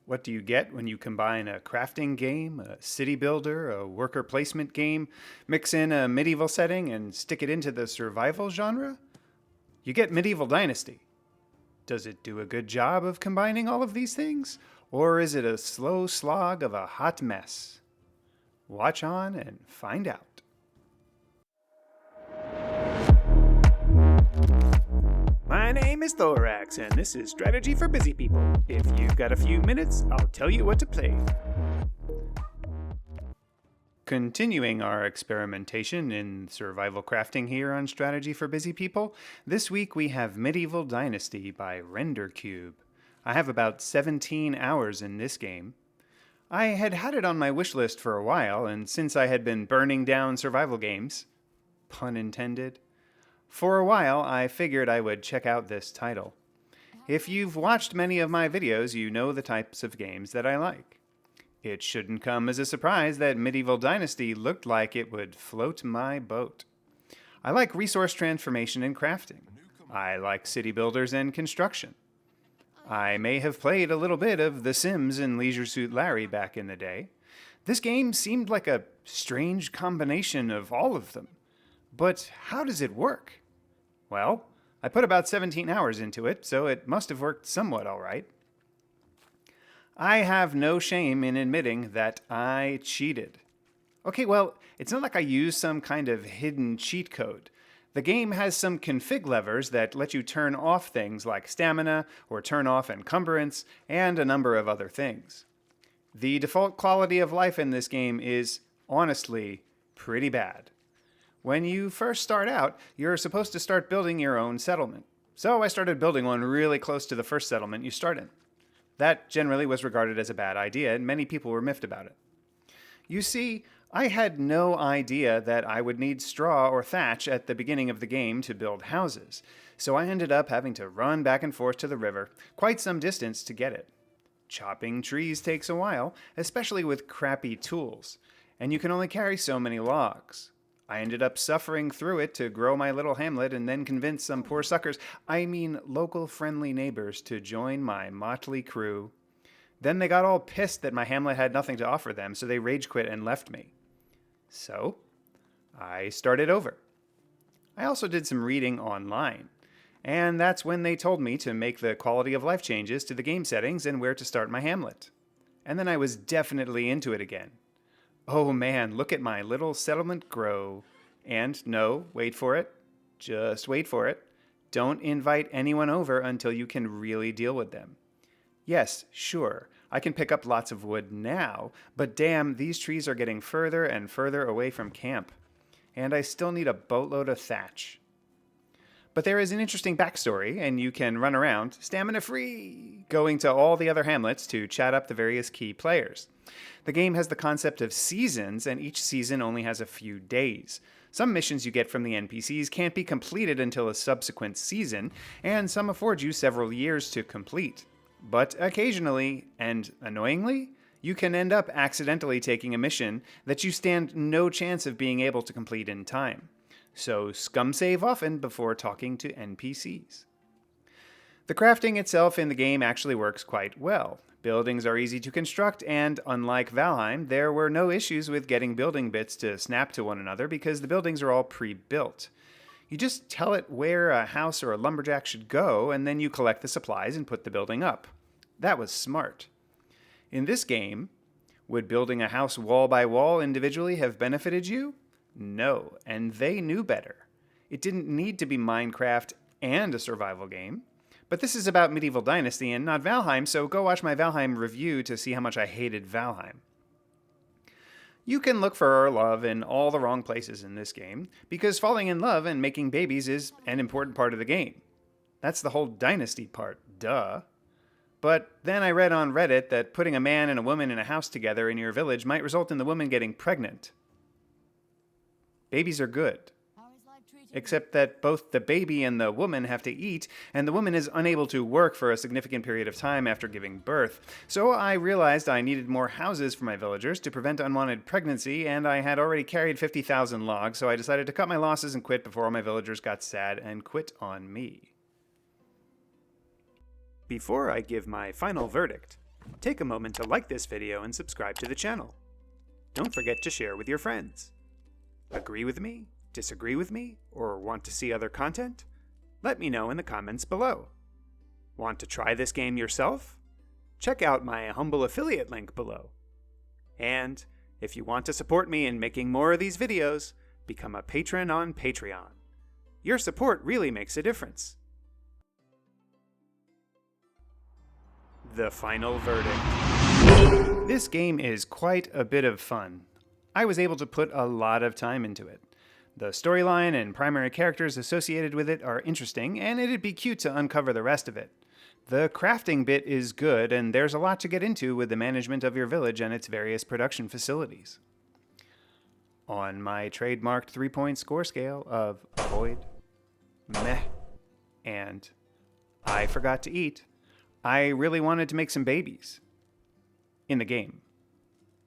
What do you get when you combine a crafting game, a city builder, a worker placement game, mix in a medieval setting, and stick it into the survival genre? You get Medieval Dynasty. Does it do a good job of combining all of these things? Or is it a slow slog of a hot mess? Watch on and find out. My name is Thoraxe, and this is Strategy for Busy People. If you've got a few minutes, I'll tell you what to play. Continuing our experimentation in survival crafting here on Strategy for Busy People, this week we have Medieval Dynasty by RenderCube. I have about 17 hours in this game. I had it on my wish list for a while, and since I had been burning down survival games, pun intended, for a while I figured I would check out this title. If you've watched many of my videos, you know the types of games that I like. It shouldn't come as a surprise that Medieval Dynasty looked like it would float my boat. I like resource transformation and crafting. I like city builders and construction. I may have played a little bit of The Sims and Leisure Suit Larry back in the day. This game seemed like a strange combination of all of them. But how does it work? Well, I put about 17 hours into it, so it must have worked somewhat all right. I have no shame in admitting that I cheated. Okay, well, it's not like I used some kind of hidden cheat code. The game has some config levers that let you turn off things like stamina or turn off encumbrance and a number of other things. The default quality of life in this game is, honestly, pretty bad. When you first start out, you're supposed to start building your own settlement. So I started building one really close to the first settlement you start in. That generally was regarded as a bad idea, and many people were miffed about it. You see, I had no idea that I would need straw or thatch at the beginning of the game to build houses, so I ended up having to run back and forth to the river, quite some distance to get it. Chopping trees takes a while, especially with crappy tools, and you can only carry so many logs. I ended up suffering through it to grow my little hamlet and then convince some poor suckers, local friendly neighbors, to join my motley crew. Then they got all pissed that my hamlet had nothing to offer them, so they rage quit and left me. So, I started over. I also did some reading online, and that's when they told me to make the quality of life changes to the game settings and where to start my hamlet. And then I was definitely into it again. Oh man, look at my little settlement grow. And no, wait for it. Just wait for it. Don't invite anyone over until you can really deal with them. Yes, sure, I can pick up lots of wood now, but damn, these trees are getting further and further away from camp. And I still need a boatload of thatch. But there is an interesting backstory, and you can run around, stamina free, going to all the other hamlets to chat up the various key players. The game has the concept of seasons, and each season only has a few days. Some missions you get from the NPCs can't be completed until a subsequent season, and some afford you several years to complete. But occasionally, and annoyingly, you can end up accidentally taking a mission that you stand no chance of being able to complete in time. So scum save often before talking to NPCs. The crafting itself in the game actually works quite well. Buildings are easy to construct, and unlike Valheim, there were no issues with getting building bits to snap to one another because the buildings are all pre-built. You just tell it where a house or a lumberjack should go, and then you collect the supplies and put the building up. That was smart. In this game, would building a house wall by wall individually have benefited you? No, and they knew better. It didn't need to be Minecraft and a survival game. But this is about Medieval Dynasty and not Valheim, so go watch my Valheim review to see how much I hated Valheim. You can look for love in all the wrong places in this game, because falling in love and making babies is an important part of the game. That's the whole dynasty part, duh. But then I read on Reddit that putting a man and a woman in a house together in your village might result in the woman getting pregnant. Babies are good. Except that both the baby and the woman have to eat, and the woman is unable to work for a significant period of time after giving birth. So I realized I needed more houses for my villagers to prevent unwanted pregnancy, and I had already carried 50,000 logs, so I decided to cut my losses and quit before all my villagers got sad and quit on me. Before I give my final verdict, Take a moment to like this video and subscribe to the channel. Don't forget to share with your friends. Agree with me? Disagree with me? Or want to see other content? Let me know in the comments below. Want to try this game yourself? Check out my humble affiliate link below. And if you want to support me in making more of these videos, become a patron on Patreon. Your support really makes a difference. The final verdict. This game is quite a bit of fun. I was able to put a lot of time into it. The storyline and primary characters associated with it are interesting, and it'd be cute to uncover the rest of it. The crafting bit is good, and there's a lot to get into with the management of your village and its various production facilities. On my trademarked 3-point score scale of avoid, meh, and I forgot to eat, I really wanted to make some babies. In the game.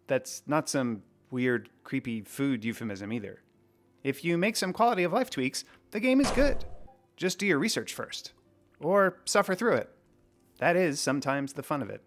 That's not some weird, creepy food euphemism either. If you make some quality of life tweaks, the game is good. Just do your research first. Or suffer through it. That is sometimes the fun of it.